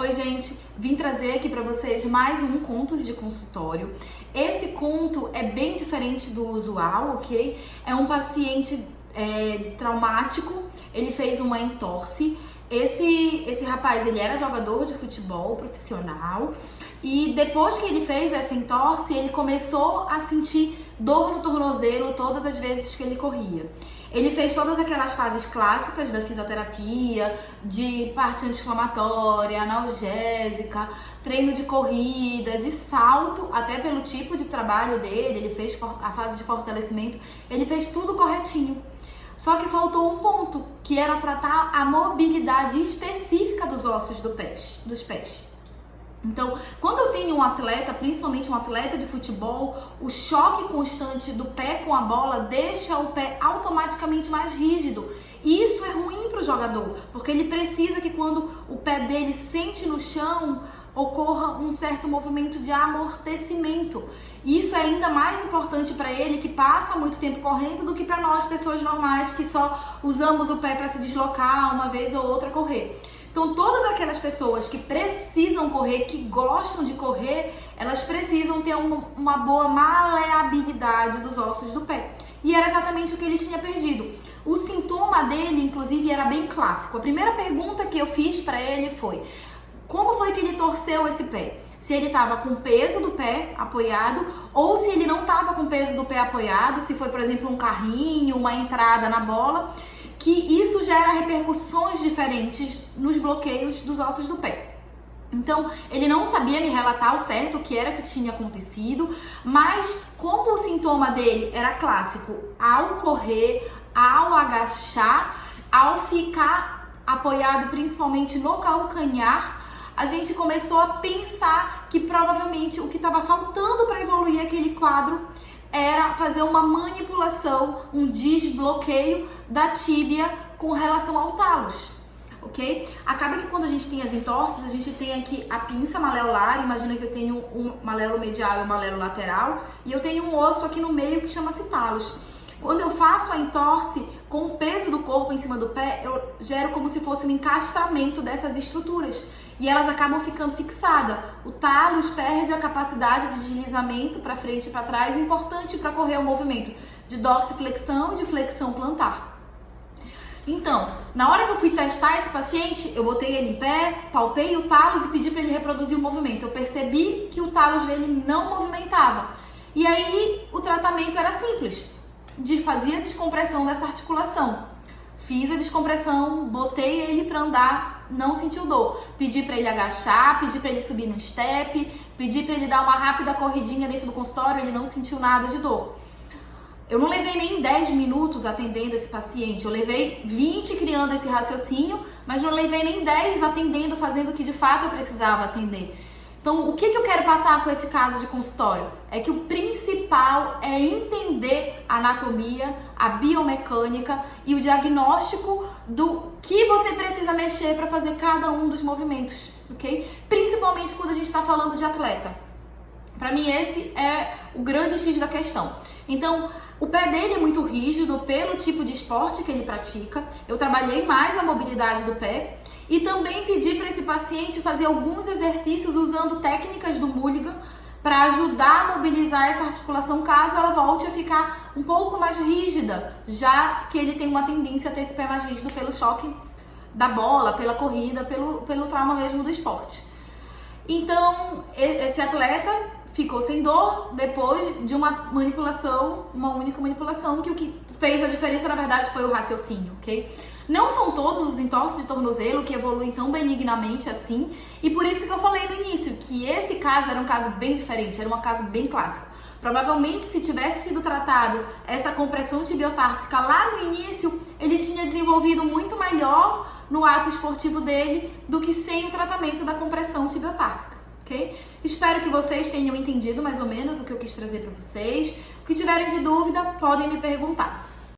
Oi, gente, vim trazer aqui para vocês mais um conto de consultório. Esse conto é bem diferente do usual, ok? É um paciente traumático, ele fez uma entorse. Esse rapaz, ele era jogador de futebol profissional e depois que ele fez essa entorse, ele começou a sentir dor no tornozelo todas as vezes que ele corria. Ele fez todas aquelas fases clássicas da fisioterapia, de parte anti-inflamatória, analgésica, treino de corrida, de salto, até pelo tipo de trabalho dele, ele fez a fase de fortalecimento, ele fez tudo corretinho. Só que faltou um ponto, que era tratar a mobilidade específica dos ossos dos pés. Então, quando eu tenho um atleta, principalmente um atleta de futebol, o choque constante do pé com a bola deixa o pé automaticamente mais rígido. E isso é ruim para o jogador, porque ele precisa que quando o pé dele sente no chão, ocorra um certo movimento de amortecimento. E isso é ainda mais importante para ele, que passa muito tempo correndo, do que para nós, pessoas normais, que só usamos o pé para se deslocar uma vez ou outra correr. Então, todas aquelas pessoas que precisam correr, que gostam de correr, elas precisam ter uma boa maleabilidade dos ossos do pé. E era exatamente o que ele tinha perdido. O sintoma dele, inclusive, era bem clássico. A primeira pergunta que eu fiz para ele foi: como foi que ele torceu esse pé? Se ele estava com o peso do pé apoiado ou se ele não estava com o peso do pé apoiado, se foi, por exemplo, um carrinho, uma entrada na bola, que isso gera repercussões diferentes nos bloqueios dos ossos do pé. Então, ele não sabia me relatar ao certo o que era que tinha acontecido, mas como o sintoma dele era clássico, ao correr, ao agachar, ao ficar apoiado principalmente no calcanhar, a gente começou a pensar que provavelmente o que estava faltando para evoluir aquele quadro era fazer uma manipulação, um desbloqueio da tíbia com relação ao talos, ok? Acaba que quando a gente tem as entorses, a gente tem aqui a pinça maleolar. Imagina que eu tenho um malelo medial e um malelo lateral, e eu tenho um osso aqui no meio que chama-se talos. Quando eu faço a entorse, com o peso do corpo em cima do pé, eu gero como se fosse um encastamento dessas estruturas e elas acabam ficando fixadas. O talos perde a capacidade de deslizamento para frente e para trás, importante para correr o movimento de dorsiflexão e de flexão plantar. Então, na hora que eu fui testar esse paciente, eu botei ele em pé, palpei o talos e pedi para ele reproduzir o movimento. Eu percebi que o talos dele não movimentava. E aí, o tratamento era simples. Fazia a descompressão dessa articulação. Fiz a descompressão, botei ele para andar, não sentiu dor. Pedi para ele agachar, pedi para ele subir no step, pedi para ele dar uma rápida corridinha dentro do consultório, ele não sentiu nada de dor. Eu não levei nem 10 minutos atendendo esse paciente, eu levei 20 criando esse raciocínio, mas não levei nem 10 atendendo, fazendo o que de fato eu precisava atender. Então, o que eu quero passar com esse caso de consultório? É que o principal é entender a anatomia, a biomecânica e o diagnóstico do que você precisa mexer para fazer cada um dos movimentos, ok? Principalmente quando a gente está falando de atleta. Para mim, esse é o grande X da questão. Então, o pé dele é muito rígido pelo tipo de esporte que ele pratica. Eu trabalhei mais a mobilidade do pé e também pedi para esse paciente fazer alguns exercícios usando técnicas do Mulligan para ajudar a mobilizar essa articulação caso ela volte a ficar um pouco mais rígida, já que ele tem uma tendência a ter esse pé mais rígido pelo choque da bola, pela corrida, pelo trauma mesmo do esporte. Então, esse atleta ficou sem dor depois de uma única manipulação, que o que fez a diferença, na verdade, foi o raciocínio, ok? Não são todos os entorses de tornozelo que evoluem tão benignamente assim, e por isso que eu falei no início, que esse caso era um caso bem diferente, era um caso bem clássico. Provavelmente, se tivesse sido tratado essa compressão tibiotársica lá no início, ele tinha desenvolvido muito melhor no ato esportivo dele do que sem o tratamento da compressão tibiotársica. Okay? Espero que vocês tenham entendido mais ou menos o que eu quis trazer para vocês. O que tiverem de dúvida, podem me perguntar.